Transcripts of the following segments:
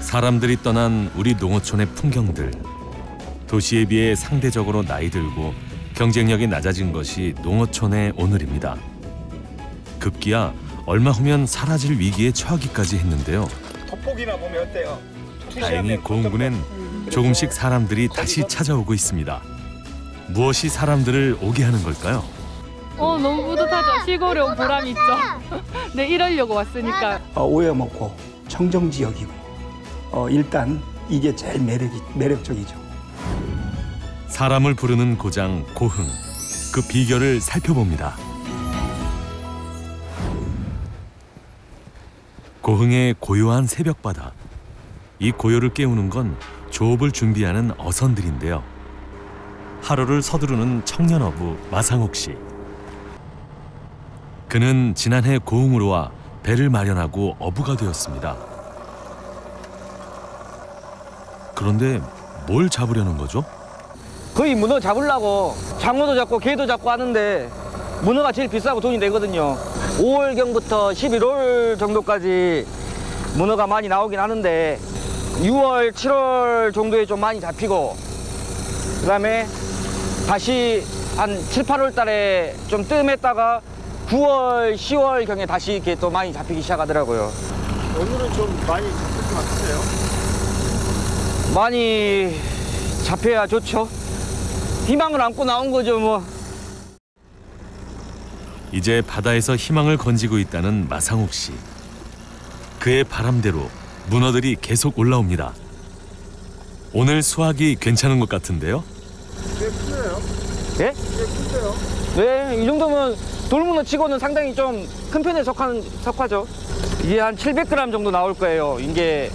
사람들이 떠난 우리 농어촌의 풍경들. 도시에 비해 상대적으로 나이 들고 경쟁력이 낮아진 것이 농어촌의 오늘입니다. 급기야 얼마 후면 사라질 위기에 처하기까지 했는데요. 돋보기나 보면 어때요? 다행히 고흥군엔 조금씩 사람들이 다시 찾아오고 있습니다. 무엇이 사람들을 오게 하는 걸까요? 너무 뿌듯하죠. 시골에 온 보람 있죠. 네, 이러려고 왔으니까. 오염없고 청정지역이고 일단 이게 제일 매력적이죠. 사람을 부르는 고장 고흥. 그 비결을 살펴봅니다. 고흥의 고요한 새벽바다. 이 고요를 깨우는 건 조업을 준비하는 어선들인데요. 하루를 서두르는 청년 어부 마상욱 씨. 그는 지난해 고흥으로 와 배를 마련하고 어부가 되었습니다. 그런데 뭘 잡으려는 거죠? 거의 문어 잡으려고 장어도 잡고 게도 잡고 하는데 문어가 제일 비싸고 돈이 되거든요. 5월경부터 11월 정도까지 문어가 많이 나오긴 하는데 6월, 7월 정도에 좀 많이 잡히고 그다음에 다시 한 7, 8월 달에 좀 뜸했다가 9월, 10월경에 다시 이렇게 또 많이 잡히기 시작하더라고요. 오늘은 좀 많이 잡힐 것 같으세요? 많이 잡혀야 좋죠. 희망을 안고 나온 거죠, 뭐. 이제 바다에서 희망을 건지고 있다는 마상욱 씨. 그의 바람대로 문어들이 계속 올라옵니다. 오늘 수확이 괜찮은 것 같은데요? 꽤 크네요. 예? 꽤 큰데요? 네, 이 정도면 돌문어 치고는 상당히 좀 큰 편에 속하죠. 이게 한 700g 정도 나올 거예요. 이게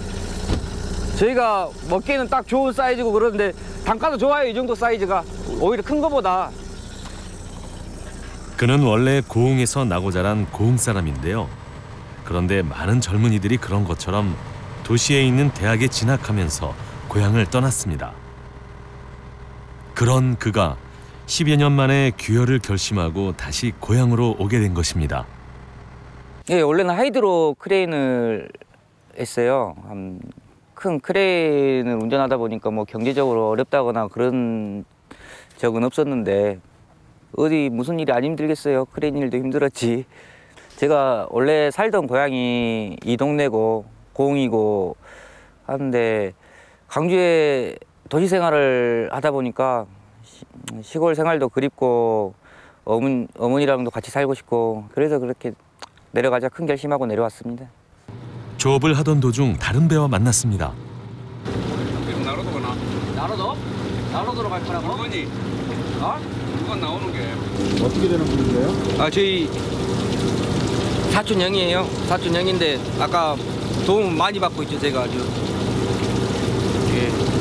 저희가 먹기에는 딱 좋은 사이즈고 그러는데 단가도 좋아요. 이 정도 사이즈가 오히려 큰 거보다. 그는 원래 고흥에서 나고 자란 고흥 사람인데요. 그런데 많은 젊은이들이 그런 것처럼 도시에 있는 대학에 진학하면서 고향을 떠났습니다. 그런 그가 10여 년 만에 귀화를 결심하고 다시 고향으로 오게 된 것입니다. 예, 원래는 하이드로 크레인을 했어요. 큰 크레인을 운전하다 보니까 뭐 경제적으로 어렵다거나 그런 적은 없었는데 어디 무슨 일이 안 힘들겠어요. 크레인 일도 힘들었지. 제가 원래 살던 고향이 이 동네고 고흥이고 하는데 광주에 도시 생활을 하다 보니까 시골 생활도 그립고 어머니랑도 같이 살고 싶고 그래서 그렇게 내려가자 큰 결심하고 내려왔습니다. 조업을 하던 도중 다른 배와 만났습니다. 나로도 가나? 나로도? 나로도로 갈 거라고? 물건이 물건 나오는 게 어떻게 되는 분인데요? 저희 사촌 형이에요. 사촌 형인데 아까 도움 많이 받고 있죠. 제가 아주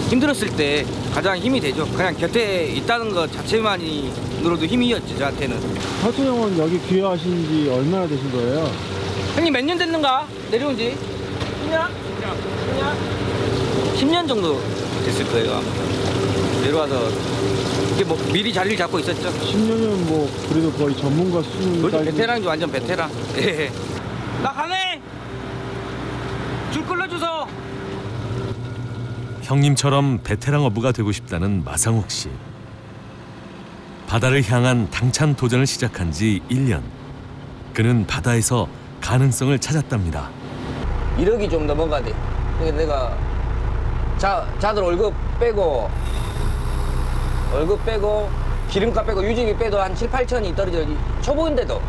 힘들었을 때 가장 힘이 되죠. 그냥 곁에 있다는 것 자체만으로도 힘이었죠. 저한테는. 사촌 형은 여기 귀화하신 지 얼마나 되신 거예요? 형님 몇 년 됐는가? 내려온 지? 10년? 10년 정도 됐을 거예요. 내려와서 이게 뭐 미리 자리를 잡고 있었죠. 10년이면 뭐 그래도 거의 전문가 수준까지. 그렇죠. 베테랑이죠. 완전 베테랑. 예. 나 가네. 줄 끌어줘서. 형님처럼 베테랑 어부가 되고 싶다는 마상욱 씨. 바다를 향한 당찬 도전을 시작한 지 1년. 그는 바다에서 가능성을 찾았답니다. 1억이 좀 넘어가야 돼. 그러니까 내가 자들 월급 빼고 기름값 빼고 유지비 빼도 한 7, 8천이 떨어져. 초보인데도.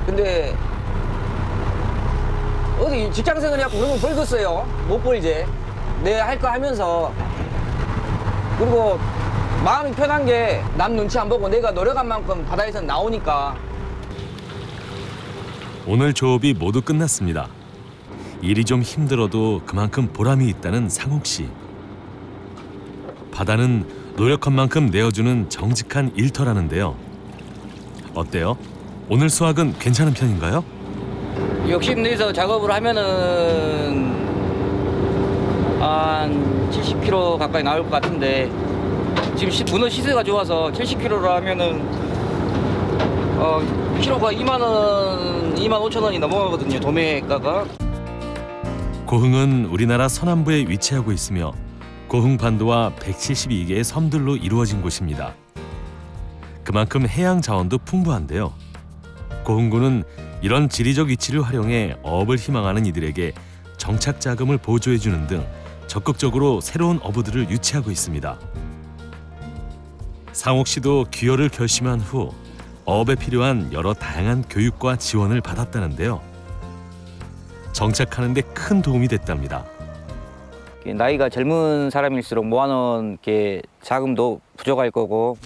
근데 어디 직장생활 해갖고 그런 건 벌겠어요. 못 벌지. 내 할 거 하면서. 그리고 마음이 편한 게 남 눈치 안 보고 내가 노력한 만큼 바다에서 나오니까. 오늘 조업이 모두 끝났습니다. 일이 좀 힘들어도 그만큼 보람이 있다는 상욱 씨. 바다는 노력한 만큼 내어주는 정직한 일터라는데요. 어때요? 오늘 수확은 괜찮은 편인가요? 욕심내서 작업을 하면은 한 70kg 가까이 나올 것 같은데 지금 문어 시세가 좋아서 70kg로 하면은 키로가 2만 원, 2만 5천 원이 넘어가거든요. 도매가가. 고흥은 우리나라 서남부에 위치하고 있으며 고흥반도와 172개의 섬들로 이루어진 곳입니다. 그만큼 해양 자원도 풍부한데요. 고흥군은 이런 지리적 위치를 활용해 어업을 희망하는 이들에게 정착 자금을 보조해주는 등 적극적으로 새로운 어부들을 유치하고 있습니다. 상옥 씨도 귀화를 결심한 후 어업에 필요한 여러 다양한 교육과 지원을 받았다는데요. 정착하는 데 큰 도움이 됐답니다. 나이가 젊은 사람일수록 모아놓은 자금도 부족할 거고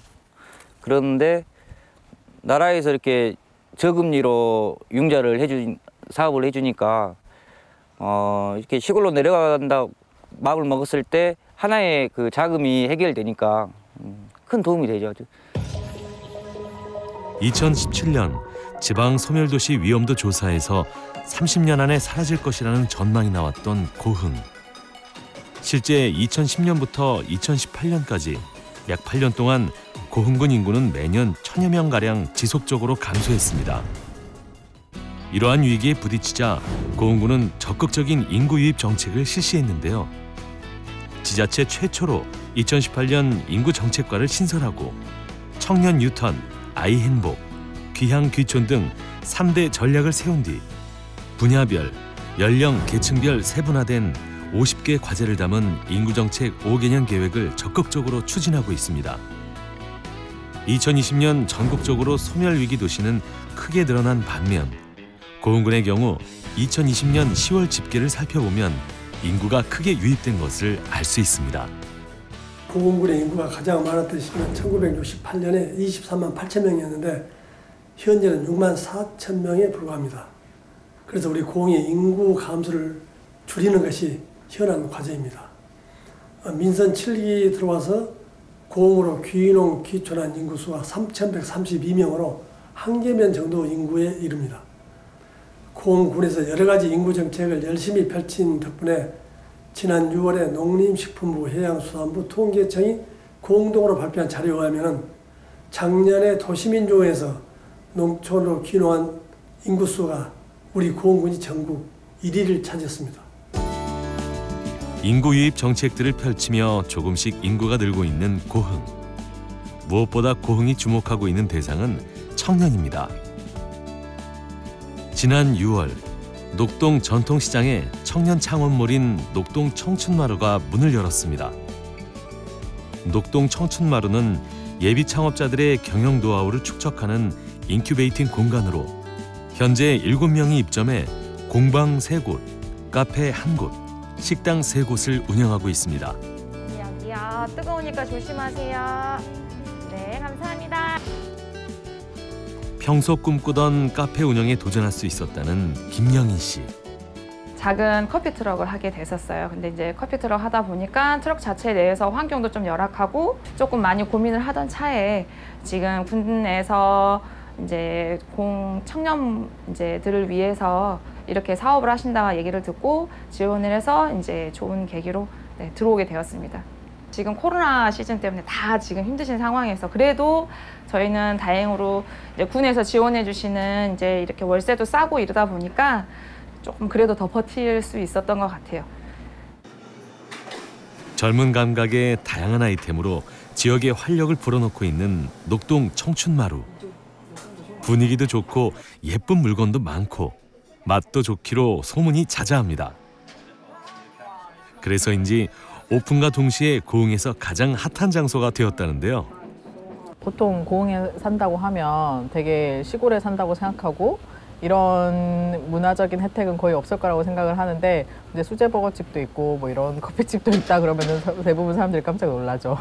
그런데 나라에서 이렇게 저금리로 융자를 사업을 해주니까 이렇게 시골로 내려간다 마음을 먹었을 때 하나의 그 자금이 해결되니까 큰 도움이 되죠. 2017년 지방 소멸도시 위험도 조사에서 30년 안에 사라질 것이라는 전망이 나왔던 고흥. 실제 2010년부터 2018년까지 약 8년 동안 고흥군 인구는 매년 1000여 명가량 지속적으로 감소했습니다. 이러한 위기에 부딪히자 고흥군은 적극적인 인구 유입 정책을 실시했는데요. 지자체 최초로 2018년 인구 정책과를 신설하고 청년 뉴턴, 아이 행복, 귀향 귀촌 등 3대 전략을 세운 뒤 분야별, 연령, 계층별 세분화된 50개 과제를 담은 인구정책 5개년 계획을 적극적으로 추진하고 있습니다. 2020년 전국적으로 소멸위기 도시는 크게 늘어난 반면 고흥군의 경우 2020년 10월 집계를 살펴보면 인구가 크게 유입된 것을 알 수 있습니다. 고흥군의 인구가 가장 많았던 시기는 1968년에 23만 8천 명이었는데 현재는 6만 4천 명에 불과합니다. 그래서 우리 고흥의 인구 감소를 줄이는 것이 현안 과제입니다. 민선 7기 들어와서 고흥으로 귀농 귀촌한 인구수가 3,132명으로 한계면 정도 인구에 이릅니다. 고흥군에서 여러 가지 인구 정책을 열심히 펼친 덕분에 지난 6월에 농림식품부, 해양수산부, 통계청이 공동으로 발표한 자료에 의하면 작년에 도시민조에서 농촌으로 귀농한 인구수가 우리 고흥군이 전국 1위를 차지했습니다. 인구 유입 정책들을 펼치며 조금씩 인구가 늘고 있는 고흥. 무엇보다 고흥이 주목하고 있는 대상은 청년입니다. 지난 6월 녹동 전통시장에 청년 창원몰인 녹동 청춘마루가 문을 열었습니다. 녹동 청춘마루는 예비 창업자들의 경영 노하우를 축적하는 인큐베이팅 공간으로 현재 7명이 입점해 공방 3곳, 카페 1곳, 식당 3곳을 운영하고 있습니다. 여기요. 뜨거우니까 조심하세요. 네, 감사합니다. 평소 꿈꾸던 카페 운영에 도전할 수 있었다는 김영인 씨. 작은 커피 트럭을 하게 됐었어요. 근데 이제 커피 트럭 하다 보니까 트럭 자체 내에서 환경도 좀 열악하고 조금 많이 고민을 하던 차에 지금 군에서 이제 청년들을 위해서 이렇게 사업을 하신다 얘기를 듣고 지원을 해서 이제 좋은 계기로 들어오게 되었습니다. 지금 코로나 시즌 때문에 다 지금 힘드신 상황에서 그래도 저희는 다행으로 이제 군에서 지원해 주시는 이제 이렇게 월세도 싸고 이러다 보니까 조금 그래도 더 버틸 수 있었던 것 같아요. 젊은 감각의 다양한 아이템으로 지역에 활력을 불어넣고 있는 녹동 청춘마루. 분위기도 좋고 예쁜 물건도 많고 맛도 좋기로 소문이 자자합니다. 그래서인지 오픈과 동시에 고흥에서 가장 핫한 장소가 되었다는데요. 보통 고흥에 산다고 하면 되게 시골에 산다고 생각하고 이런 문화적인 혜택은 거의 없을 거라고 생각을 하는데 이제 수제버거집도 있고 뭐 이런 커피집도 있다 그러면은 대부분 사람들이 깜짝 놀라죠.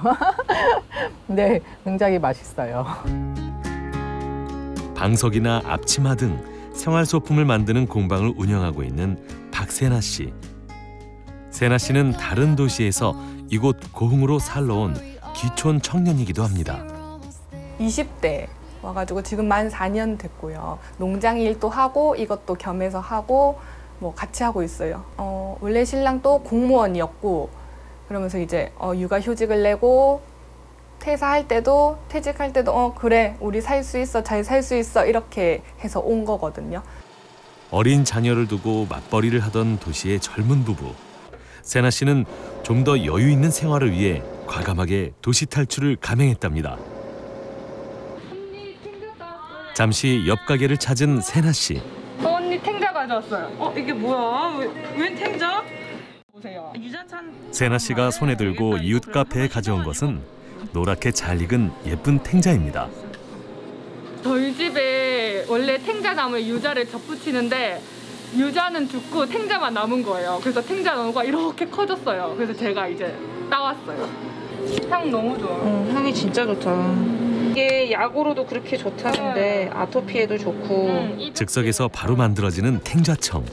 근데 굉장히 맛있어요. 방석이나 앞치마 등 생활소품을 만드는 공방을 운영하고 있는 박세나 씨. 세나 씨는 다른 도시에서 이곳 고흥으로 살러 온 귀촌 청년이기도 합니다. 20대 와가지고 지금 만 4년 됐고요. 농장 일도 하고 이것도 겸해서 하고 뭐 같이 하고 있어요. 원래 신랑도 공무원이었고 그러면서 이제 육아휴직을 내고 퇴사할 때도 퇴직할 때도 그래 우리 살 수 있어 잘 살 수 있어 이렇게 해서 온 거거든요. 어린 자녀를 두고 맞벌이를 하던 도시의 젊은 부부. 세나 씨는 좀 더 여유 있는 생활을 위해 과감하게 도시 탈출을 감행했답니다. 잠시 옆 가게를 찾은 세나 씨. 언니 탱자 가져왔어요. 이게 뭐야? 웬 탱자? 보세요. 유자찬. 세나 씨가 손에 들고 이웃 카페에 가져온 것은 노랗게 잘 익은 예쁜 탱자입니다. 저희 집에 원래 탱자 나무에 유자를 접붙이는데 유자는 죽고 탱자만 남은 거예요. 그래서 탱자 나무가 이렇게 커졌어요. 그래서 제가 이제 따왔어요. 향 너무 좋아. 향이 진짜 좋다. 이게 약으로도 그렇게 좋다는데 아토피에도 좋고. 즉석에서 바로 만들어지는 탱자청.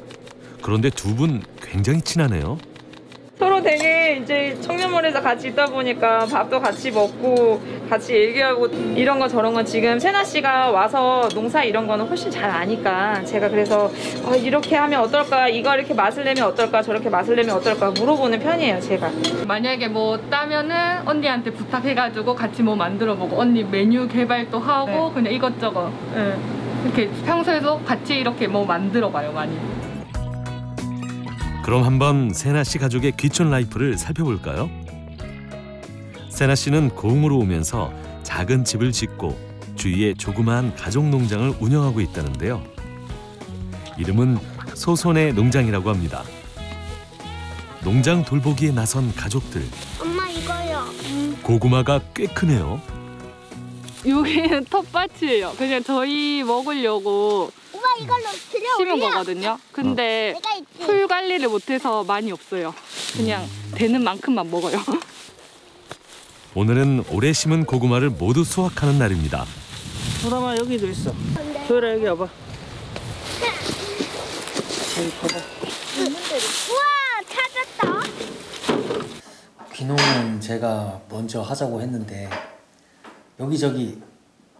그런데 두 분 굉장히 친하네요. 서로 되게 이제 청년몰에서 같이 있다 보니까 밥도 같이 먹고 같이 얘기하고 이런 거 저런 건 지금 세나 씨가 와서 농사 이런 거는 훨씬 잘 아니까 제가 그래서 이렇게 하면 어떨까, 이거 이렇게 맛을 내면 어떨까, 저렇게 맛을 내면 어떨까 물어보는 편이에요, 제가. 만약에 뭐 따면은 언니한테 부탁해가지고 같이 뭐 만들어보고 언니 메뉴 개발도 하고 그냥 이것저것 이렇게 평소에도 같이 이렇게 뭐 만들어봐요, 많이. 그럼 한번 세나 씨 가족의 귀촌 라이프를 살펴볼까요? 세나 씨는 고흥으로 오면서 작은 집을 짓고 주위에 조그마한 가족 농장을 운영하고 있다는데요. 이름은 소손의 농장이라고 합니다. 농장 돌보기에 나선 가족들. 엄마 이거요. 고구마가 꽤 크네요. 여기는 텃밭이에요. 그냥 저희 먹으려고 오빠 이걸로 들여 심은 거거든요. 근데 풀 관리를 못해서 많이 없어요. 그냥 되는 만큼만 먹어요. 오늘은 올해 심은 고구마를 모두 수확하는 날입니다. 소담아 여기도 있어. 소율아 여기 와봐. 여기 봐봐. 우와 찾았다. 귀농은 제가 먼저 하자고 했는데 여기저기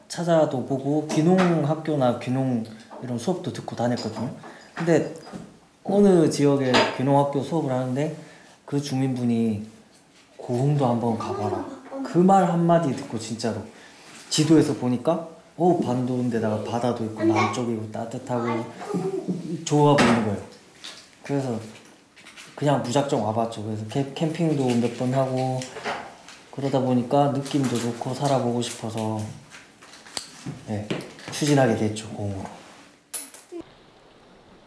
찾아도 보고 귀농 학교나 귀농 이런 수업도 듣고 다녔거든요. 근데 어느 지역에 귀농 학교 수업을 하는데 그 주민분이 고흥도 한번 가봐라. 그 말 한마디 듣고 진짜로 지도에서 보니까 반도인데다가 바다도 있고 남쪽이고 따뜻하고 좋아 보이는 거예요. 그래서 그냥 무작정 와봤죠. 그래서 캠핑도 몇 번 하고 그러다 보니까 느낌도 좋고 살아보고 싶어서 추진하게 됐죠, 고흥으로.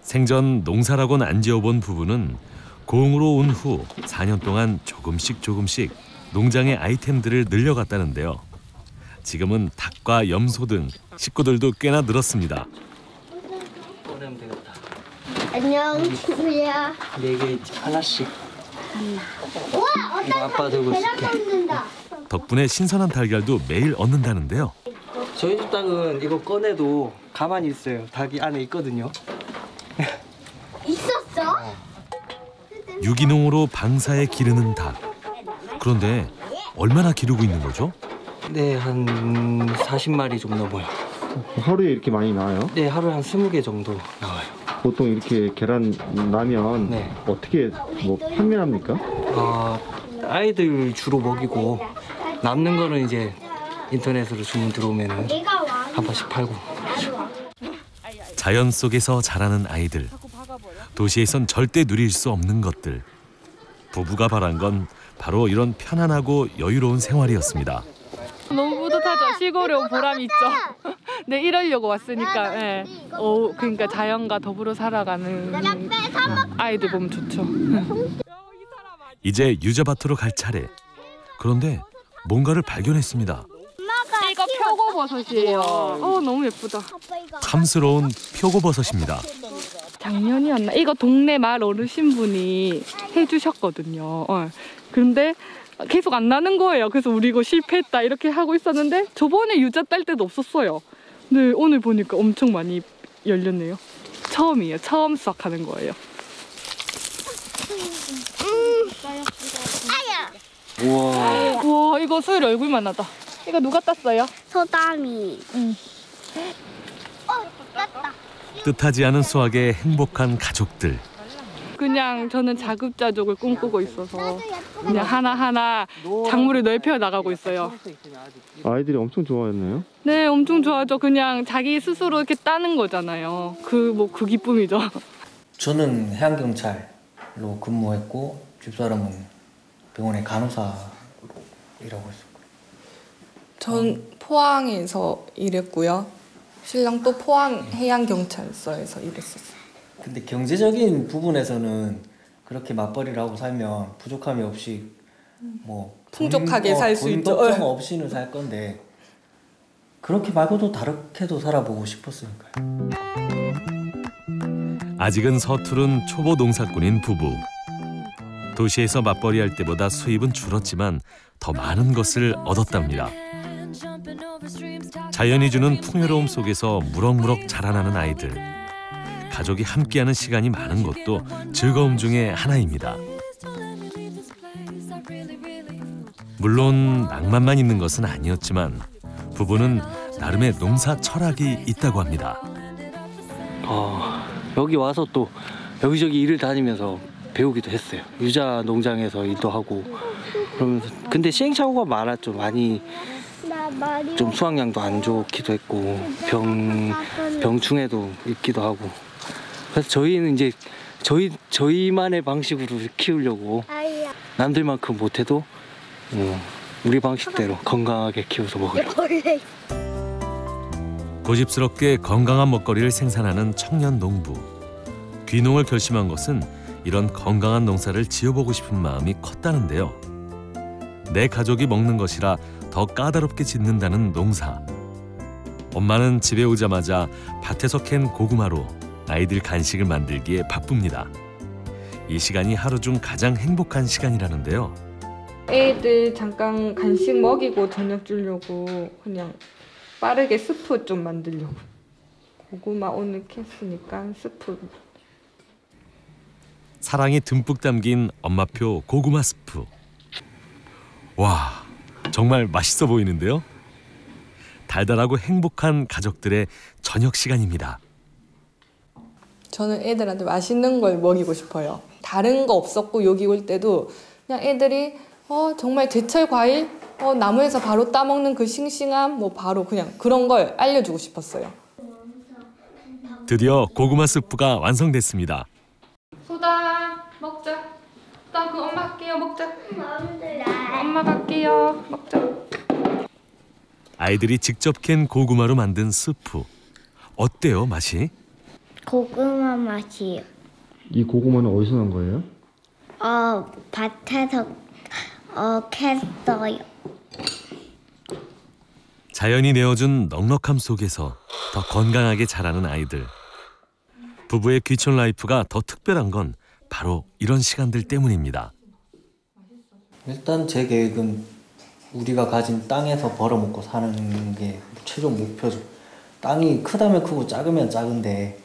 생전 농사라고는 안 지어본 부부는 고흥으로 온 후 4년 동안 조금씩 농장의 아이템들을 늘려갔다는데요. 지금은 닭과 염소 등 식구들도 꽤나 늘었습니다. 꺼내면 되겠다. 안녕 친구야. 4개 하나씩. 우와 이거 아빠 들고 있을게. 덕분에 신선한 달걀도 매일 얻는다는데요. 저희 집 닭은 이거 꺼내도 가만히 있어요. 닭이 안에 있거든요. 있었어? 유기농으로 방사에 기르는 닭. 그런데 얼마나 기르고 있는 거죠? 네, 한 40마리 좀 넘어요. 하루에 이렇게 많이 나와요? 네, 하루에 한 20개 정도 나와요. 보통 이렇게 계란 나면 어떻게 뭐 판매합니까? 아이들 주로 먹이고 남는 거는 이제 인터넷으로 주문 들어오면 한 번씩 팔고. 자연 속에서 자라는 아이들. 도시에선 절대 누릴 수 없는 것들. 부부가 바란 건 바로 이런 편안하고 여유로운 생활이었습니다. 너무 뿌듯하죠. 시골에 온 보람이 있죠. 네, 이러려고 왔으니까. 그러니까 자연과 더불어 살아가는 아이들 보면 좋죠. 이제 유자밭으로 갈 차례. 그런데 뭔가를 발견했습니다. 이거 표고버섯이에요. 너무 예쁘다. 탐스러운 표고버섯입니다. 작년이었나? 이거 동네 마을 어르신분이 해주셨거든요. 근데 계속 안 나는 거예요. 그래서 우리 이거 실패했다 이렇게 하고 있었는데 저번에 유자 딸 때도 없었어요. 근데 오늘 보니까 엄청 많이 열렸네요. 처음이에요. 처음 수확하는 거예요. 우와, 이거 소율 얼굴만 하다. 이거 누가 땄어요? 소담이. 땄다. 뜻하지 않은 수확에 행복한 가족들. 그냥 저는 자급자족을 꿈꾸고 있어서 그냥 하나하나 작물을 넓혀 나가고 있어요. 아이들이 엄청 좋아했나요? 네, 엄청 좋아하죠. 그냥 자기 스스로 이렇게 따는 거잖아요. 그 기쁨이죠. 저는 해양경찰로 근무했고 집사람은 병원의 간호사로 일하고 있었고. 전 포항에서 일했고요. 신랑 또 포항 해양경찰서에서 일했었어요. 근데 경제적인 부분에서는 그렇게 맞벌이를 하고 살면 부족함이 없이 뭐 풍족하게 살 수 있죠. 돈 걱정 없이는 살 건데 그렇게 말고도 다르게도 살아보고 싶었으니까요. 아직은 서투른 초보 농사꾼인 부부. 도시에서 맞벌이할 때보다 수입은 줄었지만 더 많은 것을 얻었답니다. 자연이 주는 풍요로움 속에서 무럭무럭 자라나는 아이들. 가족이 함께하는 시간이 많은 것도 즐거움 중에 하나입니다. 물론 낭만만 있는 것은 아니었지만 부부는 나름의 농사 철학이 있다고 합니다. 여기 와서 또 여기저기 일을 다니면서 배우기도 했어요. 유자 농장에서 일도 하고 그러면서 근데 시행착오가 많았죠. 많이 좀 수확량도 안 좋기도 했고 병충해도 있기도 하고 그래서 저희는 이제 저희만의 방식으로 키우려고 남들만큼 못해도 우리 방식대로 건강하게 키워서 먹으려고. 고집스럽게 건강한 먹거리를 생산하는 청년 농부. 귀농을 결심한 것은 이런 건강한 농사를 지어보고 싶은 마음이 컸다는데요. 내 가족이 먹는 것이라 더 까다롭게 짓는다는 농사. 엄마는 집에 오자마자 밭에서 캔 고구마로 아이들 간식을 만들기에 바쁩니다. 이 시간이 하루 중 가장 행복한 시간이라는데요. 애들 잠깐 간식 먹이고 저녁 주려고 그냥 빠르게 스프 좀 만들려고. 고구마 오늘 캤으니까 스프. 사랑이 듬뿍 담긴 엄마표 고구마 스프. 와, 정말 맛있어 보이는데요. 달달하고 행복한 가족들의 저녁 시간입니다. 저는 애들한테 맛있는 걸 먹이고 싶어요. 다른 거 없었고 여기 올 때도 그냥 애들이 정말 제철 과일 나무에서 바로 따먹는 그 싱싱함 뭐 바로 그냥 그런 걸 알려주고 싶었어요. 드디어 고구마 스프가 완성됐습니다. 소다 먹자. 나 그 엄마 할게요. 먹자. 엄마 갈게요. 먹자. 아이들이 직접 캔 고구마로 만든 스프. 어때요, 맛이? 고구마 맛이요. 이 고구마는 어디서 난 거예요? 밭에서 캤어요. 자연이 내어준 넉넉함 속에서 더 건강하게 자라는 아이들. 부부의 귀촌 라이프가 더 특별한 건 바로 이런 시간들 때문입니다. 일단 제 계획은 우리가 가진 땅에서 벌어먹고 사는 게 최종 목표죠. 땅이 크다면 크고 작으면 작은데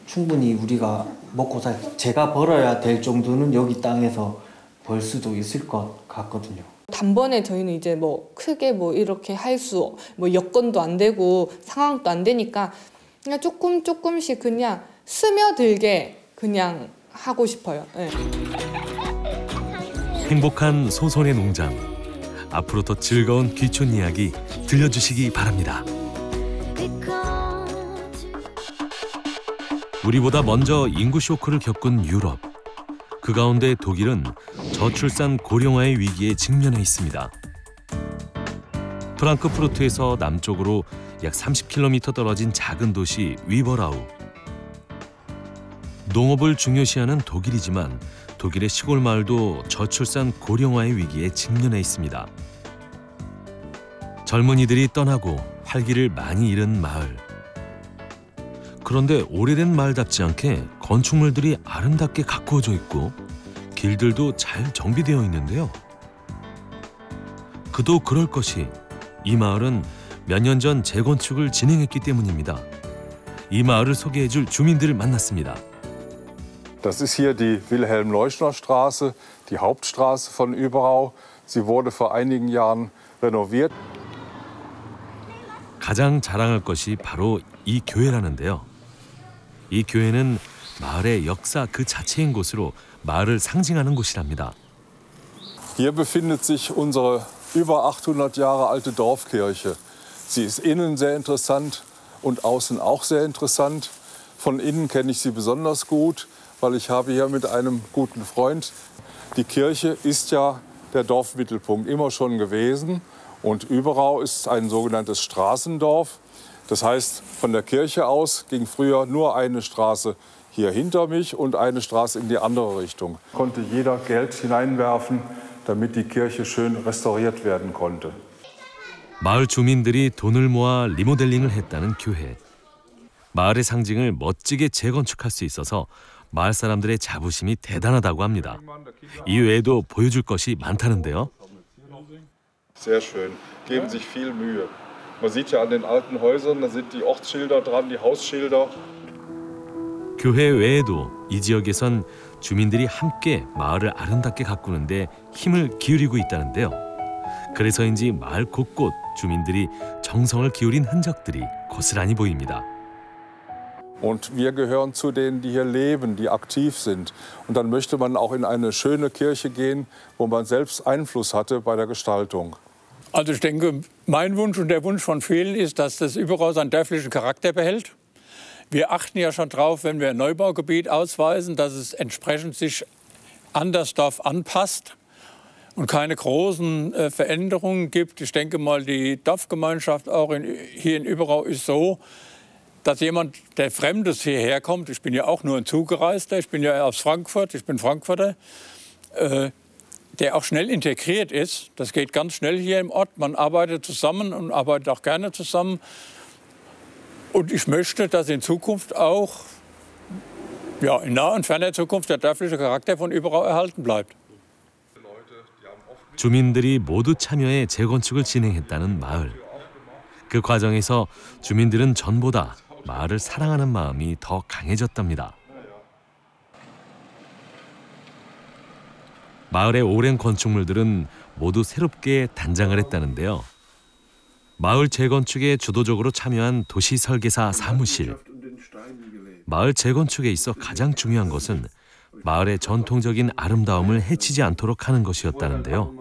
충분히 우리가 먹고 제가 벌어야 될 정도는 여기 땅에서 벌 수도 있을 것 같거든요. 단번에 저희는 이제 뭐 크게 뭐 이렇게 할 수 뭐 여건도 안 되고 상황도 안 되니까 그냥 조금씩 그냥 스며들게 그냥 하고 싶어요. 네. 행복한 소손의 농장. 앞으로 더 즐거운 귀촌 이야기 들려주시기 바랍니다. 우리보다 먼저 인구 쇼크를 겪은 유럽. 그 가운데 독일은 저출산 고령화의 위기에 직면해 있습니다. 프랑크푸르트에서 남쪽으로 약 30km 떨어진 작은 도시 위버라우. 농업을 중요시하는 독일이지만 독일의 시골 마을도 저출산 고령화의 위기에 직면해 있습니다. 젊은이들이 떠나고 활기를 많이 잃은 마을. 그런데 오래된 마을답지 않게 건축물들이 아름답게 가꾸어져 있고 길들도 잘 정비되어 있는데요. 그도 그럴 것이 이 마을은 몇 년 전 재건축을 진행했기 때문입니다. 이 마을을 소개해줄 주민들을 만났습니다. Das ist hier die Wilhelm-Leuschner-Straße, die Hauptstraße von Überau. Sie wurde vor einigen Jahren renoviert. 가장 자랑할 것이 바로 이 교회라는데요. 이 교회는 마을의 역사 그 자체인 곳으로 마을을 상징하는 곳이랍니다. Hier befindet sich unsere über 800 Jahre alte Dorfkirche. Sie ist innen sehr interessant und außen auch sehr interessant. Von innen kenne ich sie besonders gut, weil ich habe hier mit einem guten Freund. Die Kirche ist ja der Dorfmittelpunkt immer schon gewesen. Und Überau ist ein sogenanntes Straßendorf. Das heißt, von der Kirche aus ging früher nur eine Straße hier hinter mich und eine Straße in die andere Richtung. Konnte jeder Geld hineinwerfen, damit die Kirche schön restauriert werden konnte. 마을 주민들이 돈을 모아 리모델링을 했다는 교회. 마을의 상징을 멋지게 재건축할 수 있어서 마을 사람들의 자부심이 대단하다고 합니다. 이 외에도 보여줄 것이 많다는데요. Sehr schön. Geben sich viel Mühe. Man sieht ja an den alten Häusern, da sind die Ortsschilder dran, die Hausschilder. 교회 외에도 이 지역에선 주민들이 함께 마을을 아름답게 가꾸는데 힘을 기울이고 있다는데요. 그래서인지 마을 곳곳 주민들이 정성을 기울인 흔적들이 고스란히 보입니다. Und wir gehören zu denen, die hier leben, die aktiv sind. Und dann möchte man auch in eine schöne Kirche gehen, wo man selbst Einfluss hatte bei der Gestaltung. Also ich denke, mein Wunsch und der Wunsch von vielen ist, dass das Überau seinen dörflichen Charakter behält. Wir achten ja schon drauf, wenn wir ein Neubaugebiet ausweisen, dass es entsprechend sich an das Dorf anpasst und keine großen Veränderungen gibt. Ich denke mal, die Dorfgemeinschaft auch hier in Überau ist so, dass jemand, der Fremdes hierher kommt, ich bin ja auch nur ein Zugereister, ich bin ja aus Frankfurt, ich bin Frankfurter, der auch schnell integriert ist. Das geht ganz schnell hier im Ort. Man arbeitet zusammen und arbeitet auch gerne zusammen. Und ich möchte, dass in Zukunft auch, ja, in naher und ferner Zukunft der dörfliche Charakter von Überau erhalten bleibt. 주민들이 모두 참여해 재건축을 진행했다는 마을. 그 과정에서 주민들은 전보다 마을을 사랑하는 마음이 더 강해졌답니다. 마을의 오랜 건축물들은 모두 새롭게 단장을 했다는데요. 마을 재건축에 주도적으로 참여한 도시설계사 사무실. 마을 재건축에 있어 가장 중요한 것은 마을의 전통적인 아름다움을 해치지 않도록 하는 것이었다는데요.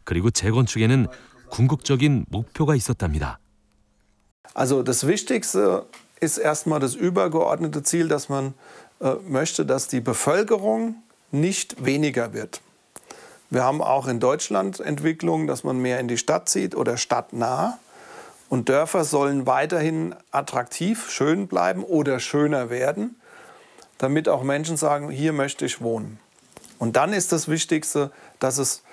그리고 재건축에는 궁극적인 목표가 있었답니다. Also das Wichtigste ist erstmal das übergeordnete Ziel, dass man möchte, dass die Bevölkerung nicht weniger wird. Wir haben auch in Deutschland Entwicklungen, dass man mehr in die Stadt zieht oder stadtnah. Und Dörfer sollen weiterhin attraktiv, schön bleiben oder schöner werden, damit auch Menschen sagen, hier möchte ich wohnen. Und dann ist das Wichtigste, dass es,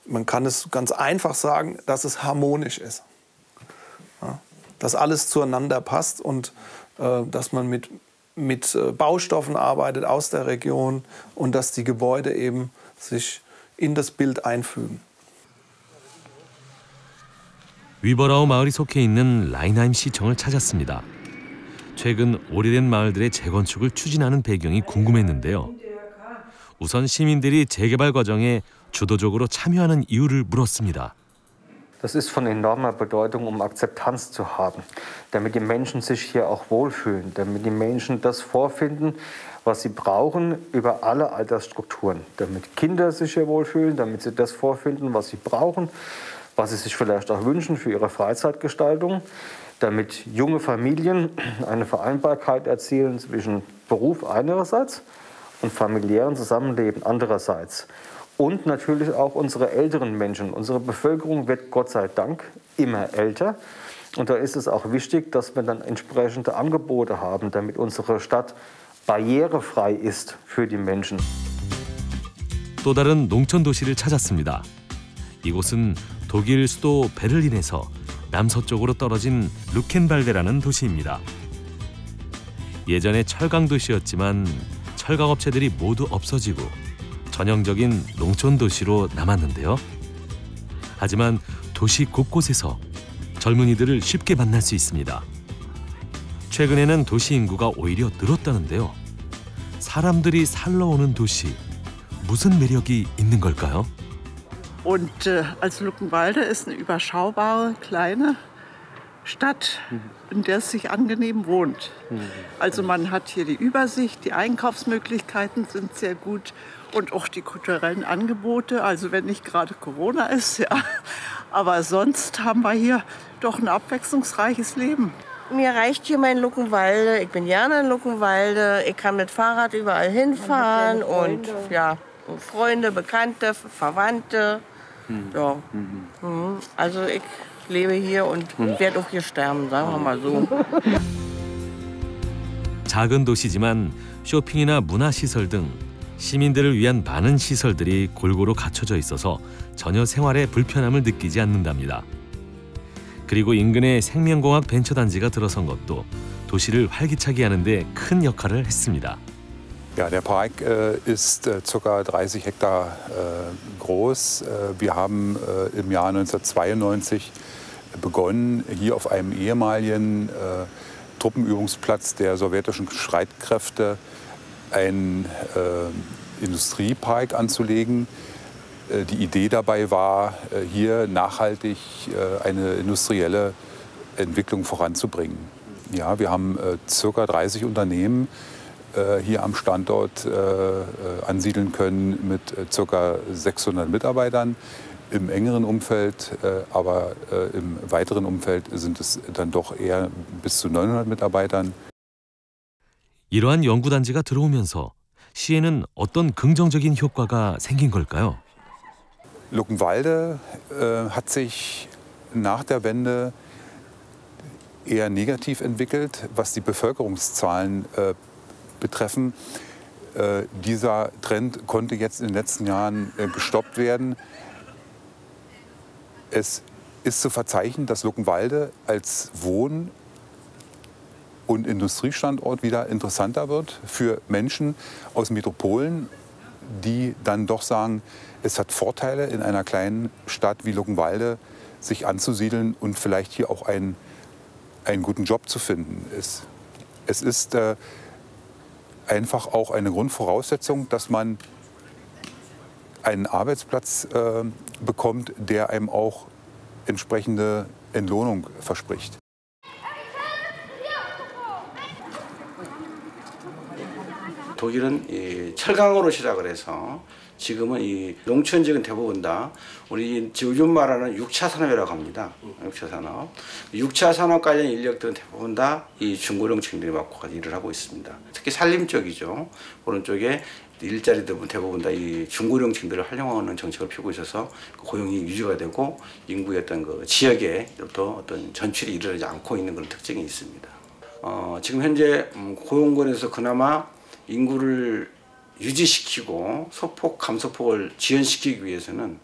man kann es ganz einfach sagen, dass es harmonisch ist. Ja, dass alles zueinander passt und dass man mit Baustoffen arbeitet aus der Region und dass die Gebäude eben sich in das Bild einfügen. 위버라우 마을이 속해 있는 라인하임 시청을 찾았습니다. 최근 오래된 마을들의 재건축을 추진하는 배경이 궁금했는데요. 우선 시민들이 재개발 과정에 주도적으로 참여하는 이유를 물었습니다. Das ist von enormer Bedeutung, um Akzeptanz zu haben, damit die Menschen sich hier auch wohlfühlen, damit die Menschen das vorfinden, was sie brauchen über alle Altersstrukturen, damit Kinder sich hier wohlfühlen, damit sie das vorfinden, was sie brauchen, was sie sich vielleicht auch wünschen für ihre Freizeitgestaltung, damit junge Familien eine Vereinbarkeit erzielen zwischen Beruf einerseits und familiären Zusammenleben andererseits. Und natürlich auch unsere älteren Menschen. Unsere Bevölkerung wird Gott sei Dank immer älter. Und da ist es auch wichtig, dass wir dann entsprechende Angebote haben, damit unsere Stadt barrierefrei ist für die Menschen. 또 다른 농촌 도시를 찾았습니다. 이곳은 독일 수도 베를린에서 남서쪽으로 떨어진 루켄발데라는 도시입니다. 예전에 철강 도시였지만 철강 업체들이 모두 없어지고 전형적인 농촌 도시로 남았는데요. 하지만 도시 곳곳에서 젊은이들을 쉽게 만날 수 있습니다. 최근에는 도시 인구가 오히려 늘었다는데요. 사람들이 살러 오는 도시, 무슨 매력이 있는 걸까요? Und also Luckenwalde ist eine überschaubare, kleine Stadt, in der es sich angenehm wohnt. Also man hat hier die Übersicht, die Einkaufsmöglichkeiten sind sehr gut und auch die kulturellen Angebote, also wenn nicht gerade Corona ist, ja. Aber sonst haben wir hier doch ein abwechslungsreiches Leben. Mir reicht hier mein Luckenwalde. Ich bin gerne in Luckenwalde. Ich kann mit Fahrrad überall hinfahren und ja, Freunde, Bekannte, Verwandte. Ja. Also ich lebe hier und werde auch hier sterben, sagen wir mal so. 작은 도시지만 쇼핑이나 문화시설 등 시민들을 위한 많은 시설들이 골고루 갖춰져 있어서 전혀 생활에 불편함을 느끼지 않는답니다. 그리고 인근에 생명공학 벤처단지가 들어선 것도 도시를 활기차게 하는 데 큰 역할을 했습니다. Ja, der Park ist ca. 30 Hektar groß. Wir haben im Jahr 1992 begonnen, hier auf einem ehemaligen Truppenübungsplatz der sowjetischen Streitkräfte einen Industriepark anzulegen. Die Idee dabei war, hier nachhaltig eine industrielle Entwicklung voranzubringen. Ja, wir haben ca. 30 Unternehmen hier am Standort ansiedeln können mit ca. 600 Mitarbeitern. Im engeren Umfeld, aber im weiteren Umfeld sind es dann doch eher bis zu 900 Mitarbeitern. 이러한 연구단지가 들어오면서 시에는 어떤 긍정적인 효과가 생긴 걸까요? Luckenwalde hat sich nach der Wende eher negativ entwickelt, was die Bevölkerungszahlen betreffen. Dieser Trend konnte jetzt in den letzten Jahren gestoppt werden. Es ist zu verzeichnen, dass Luckenwalde als Wohn- und Industriestandort wieder interessanter wird für Menschen aus Metropolen, die dann doch sagen, es hat Vorteile, in einer kleinen Stadt wie Luckenwalde sich anzusiedeln und vielleicht hier auch einen guten Job zu finden. Es ist einfach auch eine Grundvoraussetzung, dass man einen Arbeitsplatz bekommt, der einem auch entsprechende Entlohnung verspricht. 독일은 이 철강으로 시작을 해서 지금은 이 농촌 지역은 대부분 다 우리 요즘 말하는 6차 산업이라고 합니다. 6차 산업. 6차 산업 관련 인력들은 대부분 다 이 중고령층들이 맡고 일을 하고 있습니다. 특히 산림 쪽이죠. 그런 쪽에 일자리들 대부분 다 이 중고령층들을 활용하는 정책을 펴고 있어서 고용이 유지가 되고 인구의 어떤 그 지역에부터 어떤 전출이 이르지 않고 있는 그런 특징이 있습니다. 지금 현재 고용권에서 그나마 인구를 유지시키고 소폭 감소폭을 지연시키기 위해서는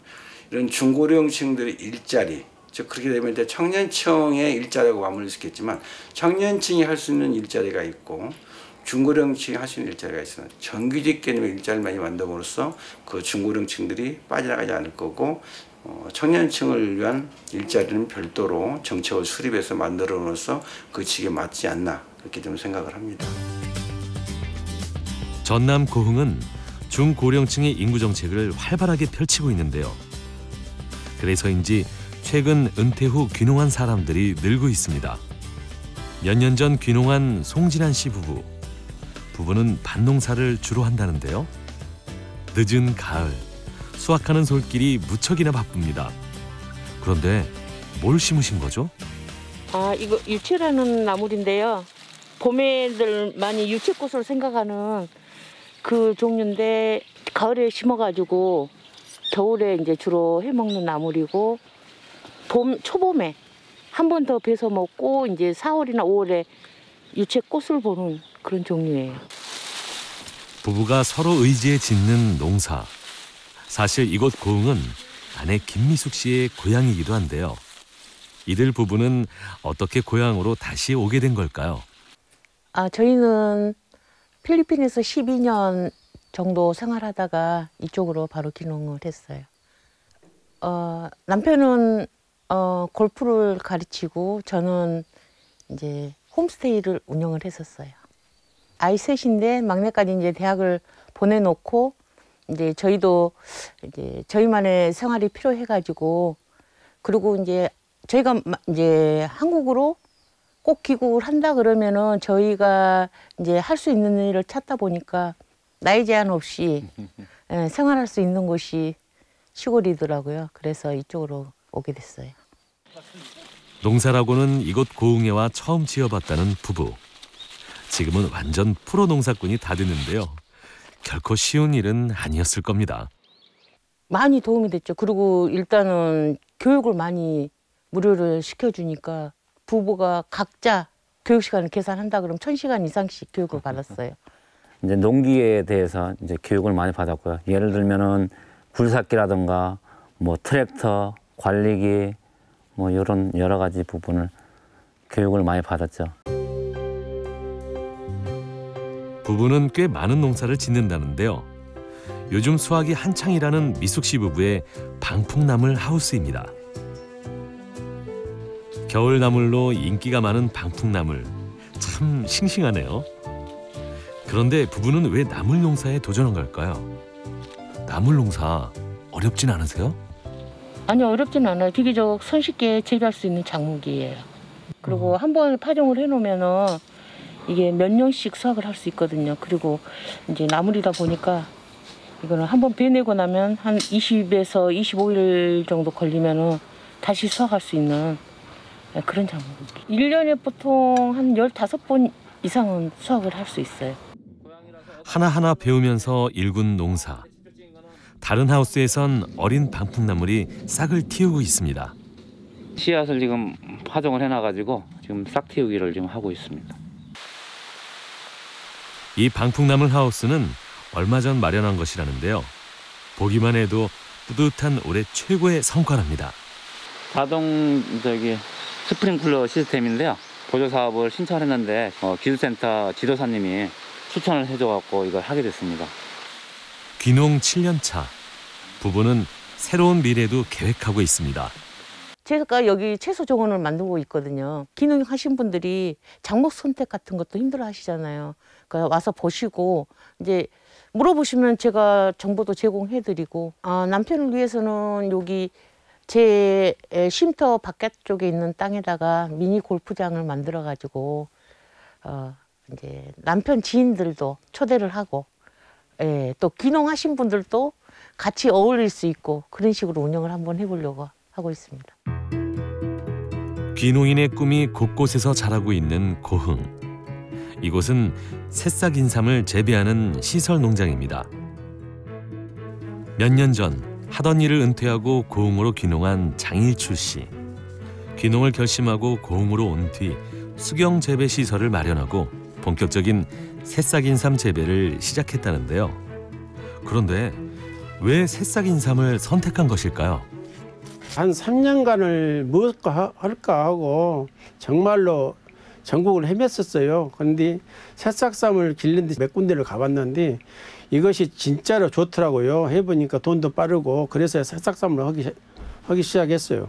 이런 중고령층들의 일자리, 즉 그렇게 되면 이제 청년층의 일자리하고 맞물릴 수 있겠지만 청년층이 할 수 있는 일자리가 있고 중고령층이 할 수 있는 일자리가 있어요. 정규직 개념의 일자리를 많이 만듦으로써 그 중고령층들이 빠져나가지 않을 거고 청년층을 위한 일자리는 별도로 정책을 수립해서 만들어놓아서 그 지역에 맞지 않나 그렇게 좀 생각을 합니다. 전남 고흥은 중고령층의 인구 정책을 활발하게 펼치고 있는데요. 그래서인지 최근 은퇴 후 귀농한 사람들이 늘고 있습니다. 몇 년 전 귀농한 송진한 씨 부부. 부부는 밭농사를 주로 한다는데요. 늦은 가을, 수확하는 솔길이 무척이나 바쁩니다. 그런데 뭘 심으신 거죠? 이거 유채라는 나물인데요. 봄에들 많이 유채꽃을 생각하는 그 종류인데 가을에 심어가지고 겨울에 이제 주로 해먹는 나물이고 초봄에 한 번 더 베서 먹고 이제 4월이나 5월에 유채꽃을 보는 그런 종류예요. 부부가 서로 의지해 짓는 농사. 사실 이곳 고흥은 아내 김미숙 씨의 고향이기도 한데요. 이들 부부는 어떻게 고향으로 다시 오게 된 걸까요? 저희는 필리핀에서 12년 정도 생활하다가 이쪽으로 바로 귀농을 했어요. 남편은 골프를 가르치고 저는 이제 홈스테이를 운영을 했었어요. 아이 셋인데 막내까지 이제 대학을 보내놓고 이제 저희도 이제 저희만의 생활이 필요해가지고 그리고 이제 저희가 이제 한국으로 꼭 귀국을 한다 그러면은 저희가 이제 할 수 있는 일을 찾다 보니까 나이 제한 없이 생활할 수 있는 곳이 시골이더라고요. 그래서 이쪽으로 오게 됐어요. 농사라고는 이곳 고흥에와 처음 지어봤다는 부부. 지금은 완전 프로 농사꾼이 다 됐는데요. 결코 쉬운 일은 아니었을 겁니다. 많이 도움이 됐죠. 그리고 일단은 교육을 많이 무료로 시켜주니까 부부가 각자 교육 시간을 계산한다 그러면 1000시간 이상씩 교육을 받았어요. 이제 농기에 대해서 이제 교육을 많이 받았고요. 예를 들면은 굴삭기라든가 뭐 트랙터, 관리기 뭐 이런 여러 가지 부분을 교육을 많이 받았죠. 부부는 꽤 많은 농사를 짓는다는데요. 요즘 수확이 한창이라는 미숙 씨 부부의 방풍나물 하우스입니다. 겨울나물로 인기가 많은 방풍나물. 참 싱싱하네요. 그런데 부부는 왜 나물 농사에 도전한 걸까요? 나물 농사 어렵진 않으세요? 아니요, 어렵진 않아요. 되게 손쉽게 재배할 수 있는 작물이에요. 그리고 한 번 파종을 해놓으면은 이게 몇 년씩 수확을 할 수 있거든요. 그리고 이제 나물이다 보니까 이거는 한 번 베내고 나면 한 20에서 25일 정도 걸리면은 다시 수확할 수 있는 그런 작물이에요. 1년에 보통 한 15번 이상은 수확을 할 수 있어요. 하나하나 배우면서 일군 농사. 다른 하우스에선 어린 방풍나물이 싹을 틔우고 있습니다. 씨앗을 지금 파종을 해놔가지고 지금 싹 틔우기를 지금 하고 있습니다. 이 방풍나물 하우스는 얼마 전 마련한 것이라는데요. 보기만 해도 뿌듯한 올해 최고의 성과랍니다. 자동 스프링클러 시스템인데요. 보조 사업을 신청했는데 기술센터 지도사님이 추천을 해줘갖고 이걸 하게 됐습니다. 귀농 7년 차. 부부는 새로운 미래도 계획하고 있습니다. 제가 여기 채소 정원을 만들고 있거든요. 귀농하신 분들이 작물 선택 같은 것도 힘들어 하시잖아요. 그러니까 와서 보시고 이제 물어보시면 제가 정보도 제공해드리고 남편을 위해서는 여기 제 쉼터 바깥쪽에 있는 땅에다가 미니 골프장을 만들어가지고 이제 남편 지인들도 초대를 하고 또 귀농하신 분들도 같이 어울릴 수 있고 그런 식으로 운영을 한번 해보려고 하고 있습니다. 귀농인의 꿈이 곳곳에서 자라고 있는 고흥. 이곳은 새싹 인삼을 재배하는 시설 농장입니다. 몇 년 전 하던 일을 은퇴하고 고흥으로 귀농한 장일출 씨. 귀농을 결심하고 고흥으로 온 뒤 수경 재배 시설을 마련하고 본격적인 새싹 인삼 재배를 시작했다는데요. 그런데 왜 새싹 인삼을 선택한 것일까요? 한 3년간을 무엇과 할까 하고 정말로 전국을 헤맸었어요. 그런데 새싹쌈을 길른 데 몇 군데를 가봤는데 이것이 진짜로 좋더라고요. 해보니까 돈도 빠르고 그래서 새싹쌈을 하기 시작했어요.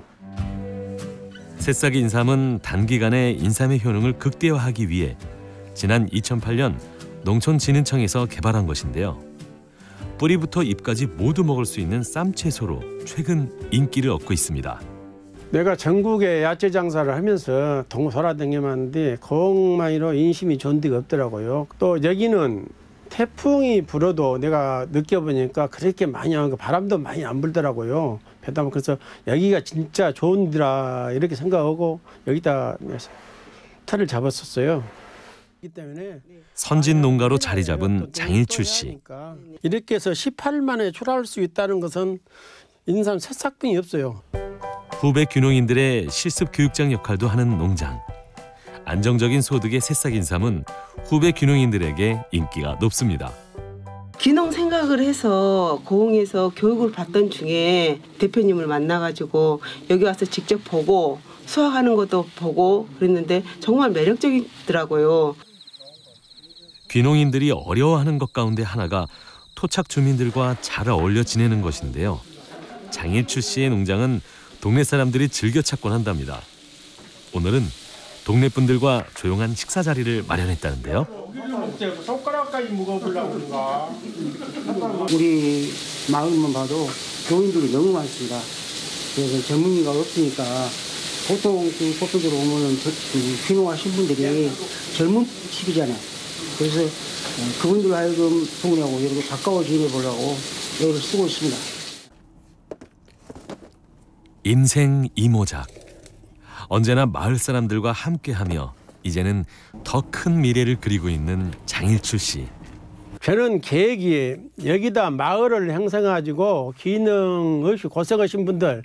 새싹 인삼은 단기간에 인삼의 효능을 극대화하기 위해 지난 2008년 농촌진흥청에서 개발한 것인데요. 뿌리부터 잎까지 모두 먹을 수 있는 쌈채소로 최근 인기를 얻고 있습니다. 내가 전국에 야채 장사를 하면서 돌아다니면데 고흥만으로 인심이 좋은 데가 없더라고요. 또 여기는 태풍이 불어도 내가 느껴보니까 그렇게 많이 안 하고 바람도 많이 안 불더라고요. 그래서 여기가 진짜 좋은 데라 이렇게 생각하고 여기다 터를 잡았었어요. 선진 농가로 자리 잡은 장일출 씨. 이렇게 해서 18일 만에 출하할 수 있다는 것은 인삼 새싹뿐이 없어요. 후배 귀농인들의 실습 교육장 역할도 하는 농장. 안정적인 소득의 새싹 인삼은 후배 귀농인들에게 인기가 높습니다. 귀농 생각을 해서 고흥에서 교육을 받던 중에 대표님을 만나가지고 여기 와서 직접 보고 수확하는 것도 보고 그랬는데 정말 매력적이더라고요. 귀농인들이 어려워하는 것 가운데 하나가 토착 주민들과 잘 어울려 지내는 것인데요. 장일출 씨의 농장은 동네 사람들이 즐겨 찾곤 한답니다. 오늘은 동네 분들과 조용한 식사 자리를 마련했다는데요. 손가락까지 먹어보려고 그런가. 우리 마을만 봐도 교인들이 너무 많습니다. 그래서 전문가가 없으니까 보통 그 보편적으로 보면은 귀농하신 분들이 젊은 층이잖아요. 그래서 그분들 하여금 동네하고 이렇게 가까워 지내보려고 애를 쓰고 있습니다. 인생 이모작. 언제나 마을 사람들과 함께하며 이제는 더 큰 미래를 그리고 있는 장일출 씨. 저는 계획이 여기다 마을을 형성해가지고 기능 없이 고생하신 분들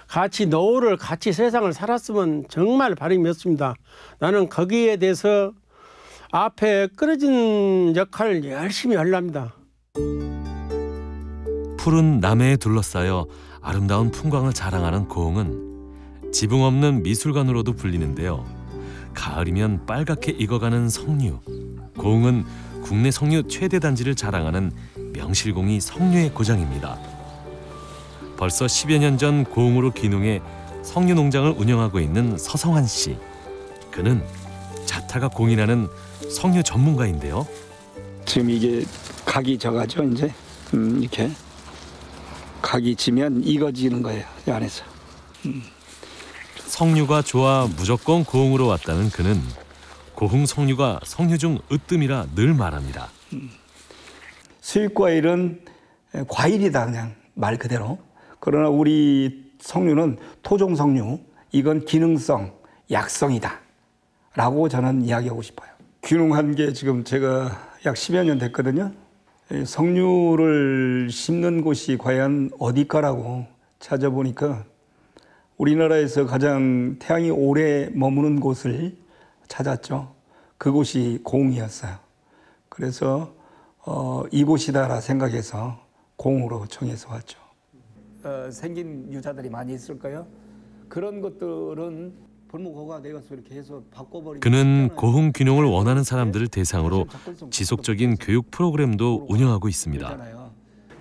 같이 노후를 같이 세상을 살았으면 정말 바람이었습니다. 나는 거기에 대해서 앞에 끊어진 역할을 열심히 하려합니다. 푸른 남해에 둘러싸여 아름다운 풍광을 자랑하는 고흥은 지붕 없는 미술관으로도 불리는데요. 가을이면 빨갛게 익어가는 석류. 고흥은 국내 석류 최대 단지를 자랑하는 명실공히 석류의 고장입니다. 벌써 10여 년 전 고흥으로 귀농해 석류 농장을 운영하고 있는 서성환 씨. 그는 자타가 공인하는 석류 전문가인데요. 지금 이게 각이 져가죠. 이제 이렇게 각이 지면 익어지는 거예요. 이 안에서. 석류가 좋아 무조건 고흥으로 왔다는 그는 고흥 석류가 석류 중 으뜸이라 늘 말합니다. 수입과일은 과일이다 그냥 말 그대로. 그러나 우리 석류는 토종 석류, 이건 기능성, 약성이다 라고 저는 이야기하고 싶어요. 귀농한 게 지금 제가 약 10여 년 됐거든요. 석류를 심는 곳이 과연 어디까라고 찾아보니까 우리나라에서 가장 태양이 오래 머무는 곳을 찾았죠. 그곳이 고흥이었어요. 그래서 이곳이다라 생각해서 고흥으로 정해서 왔죠. 생긴 유자들이 많이 있을까요? 그런 것들은 볼모고가 내가서 이렇게 해서 바꿔버리는. 그는 고흥 귀농을 원하는 사람들을 대상으로 지속적인 교육 프로그램도 운영하고 있습니다.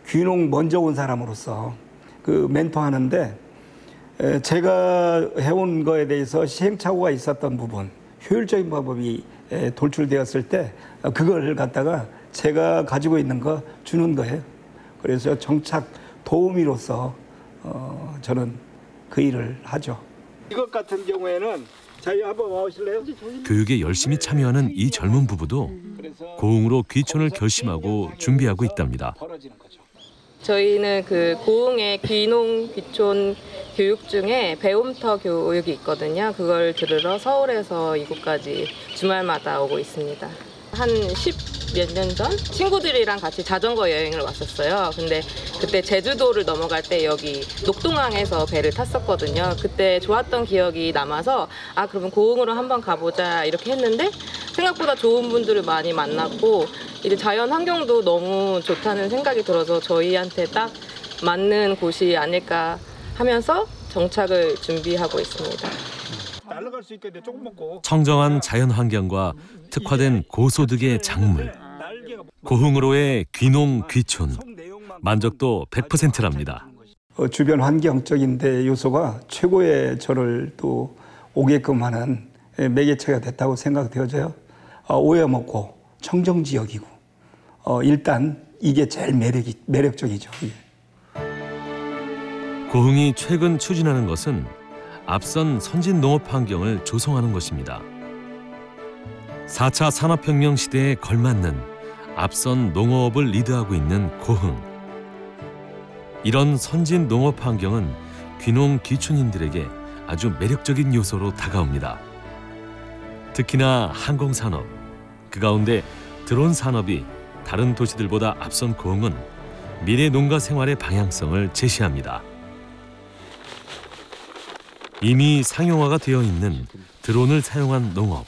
귀농 먼저 온 사람으로서 그 멘토하는데 제가 해온 거에 대해서 시행착오가 있었던 부분, 효율적인 방법이 돌출되었을 때 그걸 갖다가 제가 가지고 있는 거 주는 거예요. 그래서 정착 도우미로서 저는 그 일을 하죠. 이것 같은 경우에는 저희 한번 와보실래요? 교육에 열심히 참여하는 이 젊은 부부도 고흥으로 귀촌을 결심하고 준비하고 있답니다. 저희는 그 고흥의 귀농 귀촌 교육 중에 배움터 교육이 있거든요. 그걸 들으러 서울에서 이곳까지 주말마다 오고 있습니다. 한 10 몇 년 전 친구들이랑 같이 자전거 여행을 왔었어요. 근데 그때 제주도를 넘어갈 때 여기 녹동항에서 배를 탔었거든요. 그때 좋았던 기억이 남아서 아 그러면 고흥으로 한번 가보자 이렇게 했는데 생각보다 좋은 분들을 많이 만났고 이제 자연 환경도 너무 좋다는 생각이 들어서 저희한테 딱 맞는 곳이 아닐까 하면서 정착을 준비하고 있습니다. 청정한 자연 환경과 특화된 고소득의 작물, 고흥으로의 귀농 귀촌, 만족도 100%랍니다. 주변 환경적인 데 요소가 최고의 저를 또 오게끔 하는 매개체가 됐다고 생각되어져요. 오염없고 청정 지역이고 일단 이게 제일 매력적이죠. 고흥이 최근 추진하는 것은 앞선 선진 농업 환경을 조성하는 것입니다. 4차 산업혁명 시대에 걸맞는 앞선 농업을 리드하고 있는 고흥. 이런 선진 농업 환경은 귀농 귀촌인들에게 아주 매력적인 요소로 다가옵니다. 특히나 항공산업, 그 가운데 드론 산업이 다른 도시들보다 앞선 고흥은 미래 농가 생활의 방향성을 제시합니다. 이미 상용화가 되어 있는 드론을 사용한 농업.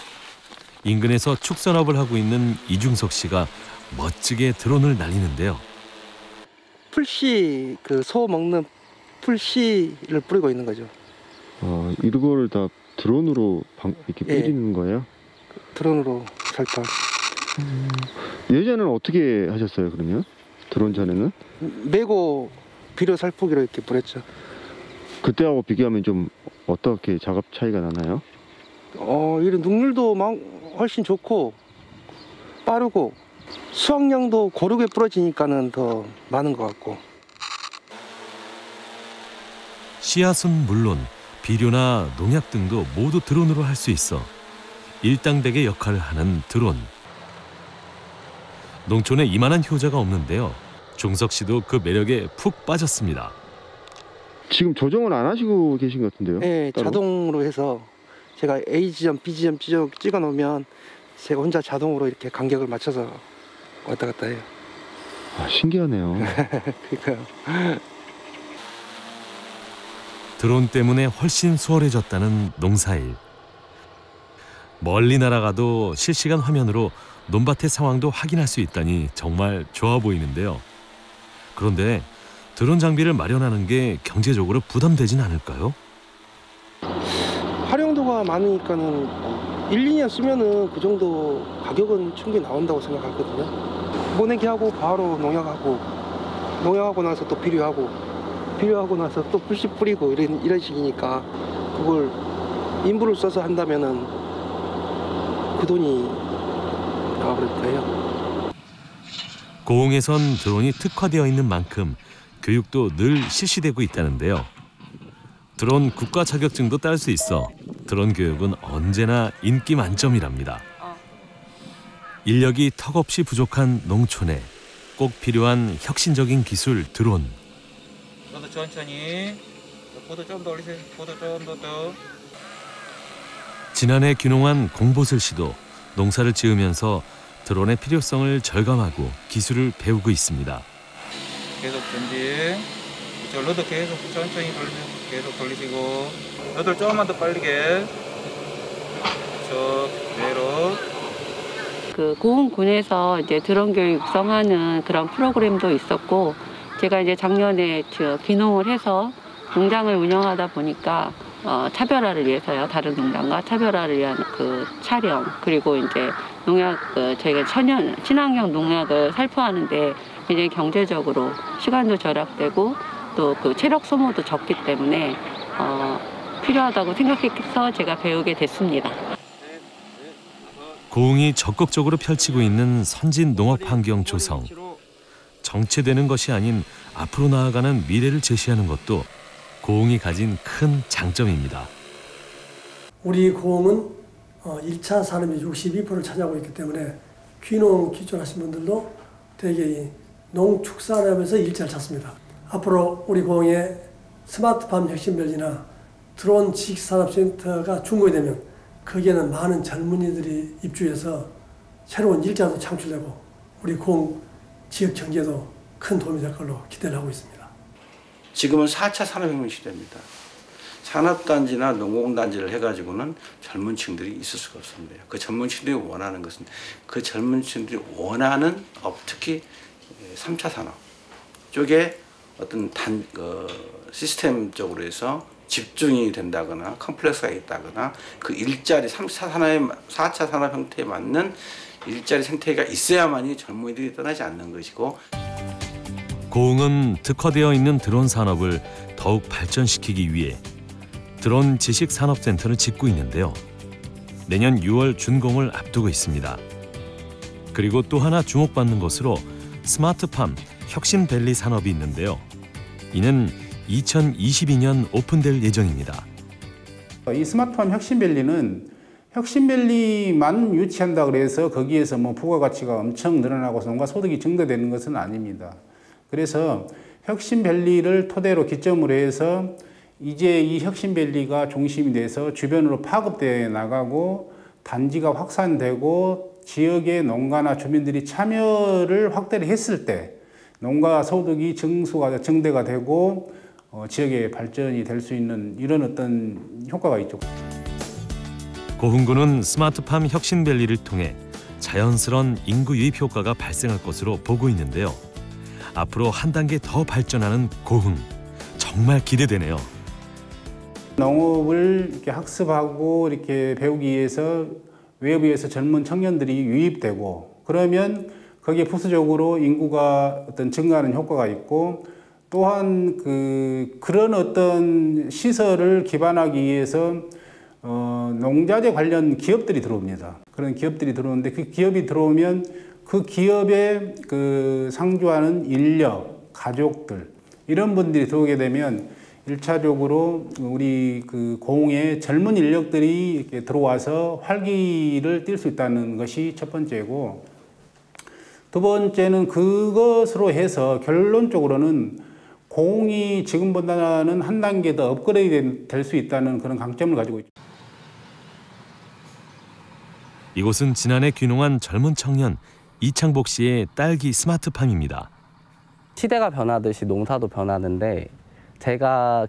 인근에서 축산업을 하고 있는 이중석 씨가 멋지게 드론을 날리는데요. 풀씨, 그 소 먹는 풀씨를 뿌리고 있는 거죠. 이거를 다 드론으로 이렇게 뿌리는 거예요? 드론으로 살짝. 예전에는 어떻게 하셨어요, 그러면? 드론 전에는? 메고 비료 살포기로 이렇게 뿌렸죠. 그때하고 비교하면 좀 어떻게 작업 차이가 나나요? 이런 능률도 훨씬 좋고 빠르고 수확량도 고르게 부러지니까는 더 많은 것 같고. 씨앗은 물론 비료나 농약 등도 모두 드론으로 할 수 있어 일당백의 역할을 하는 드론. 농촌에 이만한 효자가 없는데요. 종석 씨도 그 매력에 푹 빠졌습니다. 지금 조정을 안 하시고 계신 것 같은데요? 네, 따로? 자동으로 해서 제가 A 지점, B 지점 찍어 놓으면 제가 혼자 자동으로 이렇게 간격을 맞춰서 왔다 갔다 해요. 아, 신기하네요. 그러니까요. 드론 때문에 훨씬 수월해졌다는 농사일. 멀리 날아가도 실시간 화면으로 논밭의 상황도 확인할 수 있다니 정말 좋아 보이는데요. 그런데 드론 장비를 마련하는 게 경제적으로 부담되진 않을까요? 활용도가 많으니까는 1, 2년 쓰면은 그 정도 가격은 충분히 나온다고 생각하거든요. 모내기하고 바로 농약하고 나서 또 비료하고 나서 또 풀씨 뿌리고 이런 식이니까 그걸 인부를 써서 한다면은 그 돈이 나와버릴 거예요. 고흥에선 드론이 특화되어 있는 만큼 교육도 늘 실시되고 있다는데요. 드론 국가 자격증도 딸 수 있어 드론 교육은 언제나 인기 만점이랍니다. 인력이 턱없이 부족한 농촌에 꼭 필요한 혁신적인 기술 드론. 너도 천천히. 보도 좀 더 올리세요. 보도 좀 더. 지난해 귀농한 공보슬 씨도 농사를 지으면서 드론의 필요성을 절감하고 기술을 배우고 있습니다. 계속 전진. 너도 계속 천천히 돌리세요. 계속 돌리시고. 너도 조금만 더 빠르게. 그대로. 그 고흥군에서 이제 드론 교육 육성하는 그런 프로그램도 있었고, 제가 이제 작년에 귀농을 해서 농장을 운영하다 보니까 차별화를 위해서요. 다른 농장과 차별화를 위한 그 촬영, 그리고 이제 농약, 저희가 친환경 농약을 살포하는데 굉장히 경제적으로 시간도 절약되고 또 그 체력 소모도 적기 때문에 필요하다고 생각해서 제가 배우게 됐습니다. 고흥이 적극적으로 펼치고 있는 선진 농업 환경 조성. 정체되는 것이 아닌 앞으로 나아가는 미래를 제시하는 것도 고흥이 가진 큰 장점입니다. 우리 고흥은 1차 산업이 62%를 차지하고 있기 때문에 귀농 기존하신 분들도 대개 농축산업에서 일자를 찾습니다. 앞으로 우리 고흥에 스마트팜 혁신밸리나 드론 지식산업센터가 준공이 되면 거기에는 많은 젊은이들이 입주해서 새로운 일자도 창출되고 우리 고흥 지역 경제도 큰 도움이 될 걸로 기대를 하고 있습니다. 지금은 4차 산업혁명 시대입니다. 산업단지나 농공단지를 해가지고는 젊은 층들이 있을 수가 없습니다. 그 젊은 층들이 원하는 것은 그 젊은 층들이 원하는 특히 3차 산업 쪽에 어떤 시스템적으로 해서 집중이 된다거나 컴플렉스가 있다거나 그 일자리 4차 산업 형태에 맞는 일자리 생태계가 있어야만이 젊은이들이 떠나지 않는 것이고, 고흥은 특화되어 있는 드론 산업을 더욱 발전시키기 위해 드론 지식산업센터를 짓고 있는데요. 내년 6월 준공을 앞두고 있습니다. 그리고 또 하나 주목받는 것으로 스마트팜 혁신밸리 산업이 있는데요. 이는 2022년 오픈될 예정입니다. 이 스마트팜 혁신밸리는 혁신밸리만 유치한다 그래서 거기에서 뭐 부가가치가 엄청 늘어나고 농가 소득이 증대되는 것은 아닙니다. 그래서 혁신밸리를 토대로 기점으로 해서 이제 이 혁신밸리가 중심이 돼서 주변으로 파급되어 나가고 단지가 확산되고 지역의 농가나 주민들이 참여를 확대를 했을 때 농가 소득이 증대가 되고 지역의 발전이 될 수 있는 이런 어떤 효과가 있죠. 고흥군은 스마트팜 혁신밸리를 통해 자연스러운 인구 유입 효과가 발생할 것으로 보고 있는데요. 앞으로 한 단계 더 발전하는 고흥, 정말 기대되네요. 농업을 이렇게 학습하고 이렇게 배우기 위해서 외부에서 젊은 청년들이 유입되고 그러면 거기에 부수적으로 인구가 어떤 증가하는 효과가 있고 또한 그런 어떤 시설을 기반하기 위해서 농자재 관련 기업들이 들어옵니다. 그런 기업들이 들어오는데 그 기업이 들어오면 그 기업에 상주하는 인력, 가족들 이런 분들이 들어오게 되면 1차적으로 우리 그 고흥에 젊은 인력들이 이렇게 들어와서 활기를 띨 수 있다는 것이 첫 번째고, 두 번째는 그것으로 해서 결론적으로는 고흥이 지금보다는 한 단계 더 업그레이드 될 수 있다는 그런 강점을 가지고 있죠. 이곳은 지난해 귀농한 젊은 청년 이창복 씨의 딸기 스마트팜입니다. 시대가 변하듯이 농사도 변하는데 제가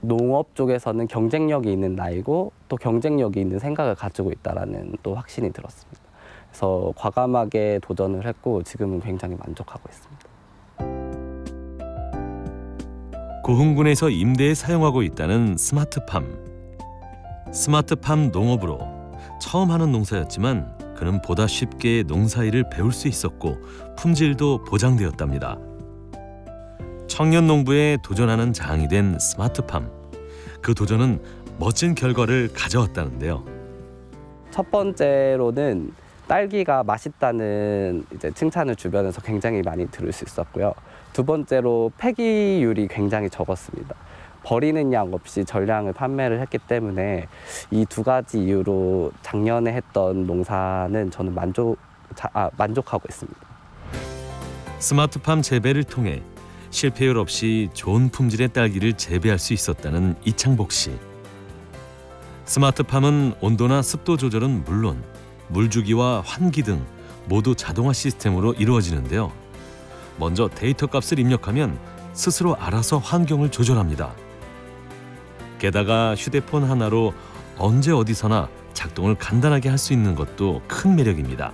농업 쪽에서는 경쟁력이 있는 나이고 또 경쟁력이 있는 생각을 가지고 있다는 또 확신이 들었습니다. 그래서 과감하게 도전을 했고 지금은 굉장히 만족하고 있습니다. 고흥군에서 임대에 사용하고 있다는 스마트팜. 스마트팜 농업으로 처음 하는 농사였지만 그는 보다 쉽게 농사일을 배울 수 있었고 품질도 보장되었답니다. 청년 농부에 도전하는 장이 된 스마트팜. 그 도전은 멋진 결과를 가져왔다는데요. 첫 번째로는 딸기가 맛있다는 이제 칭찬을 주변에서 굉장히 많이 들을 수 있었고요. 두 번째로 폐기율이 굉장히 적었습니다. 버리는 양 없이 전량을 판매를 했기 때문에 이 두 가지 이유로 작년에 했던 농사는 저는 만족하고 있습니다. 스마트팜 재배를 통해 실패율 없이 좋은 품질의 딸기를 재배할 수 있었다는 이창복 씨. 스마트팜은 온도나 습도 조절은 물론 물주기와 환기 등 모두 자동화 시스템으로 이루어지는데요. 먼저 데이터 값을 입력하면 스스로 알아서 환경을 조절합니다. 게다가 휴대폰 하나로 언제 어디서나 작동을 간단하게 할 수 있는 것도 큰 매력입니다.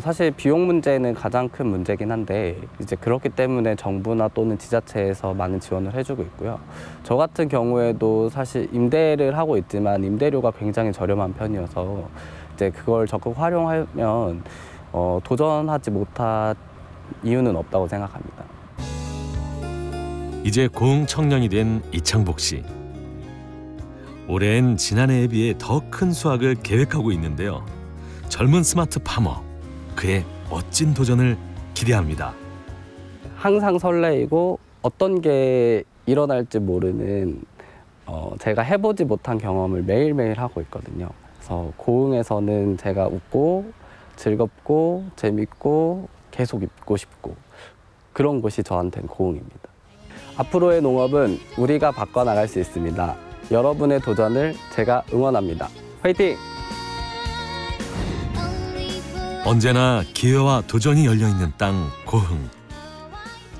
사실 비용 문제는 가장 큰 문제긴 한데 이제 그렇기 때문에 정부나 또는 지자체에서 많은 지원을 해주고 있고요. 저 같은 경우에도 사실 임대를 하고 있지만 임대료가 굉장히 저렴한 편이어서 이제 그걸 적극 활용하면 도전하지 못할 이유는 없다고 생각합니다. 이제 고흥 청년이 된 이창복 씨. 올해엔 지난해에 비해 더 큰 수확을 계획하고 있는데요. 젊은 스마트 파머, 그의 멋진 도전을 기대합니다. 항상 설레이고 어떤 게 일어날지 모르는 제가 해보지 못한 경험을 매일매일 하고 있거든요. 그래서 고흥에서는 제가 웃고 즐겁고 재밌고 계속 있고 싶고 그런 곳이 저한테는 고흥입니다. 앞으로의 농업은 우리가 바꿔나갈 수 있습니다. 여러분의 도전을 제가 응원합니다. 화이팅! 언제나 기회와 도전이 열려있는 땅 고흥.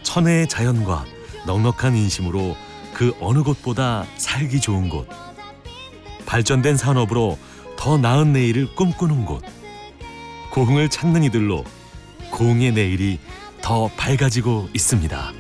천혜의 자연과 넉넉한 인심으로 그 어느 곳보다 살기 좋은 곳. 발전된 산업으로 더 나은 내일을 꿈꾸는 곳. 고흥을 찾는 이들로 고흥의 내일이 더 밝아지고 있습니다.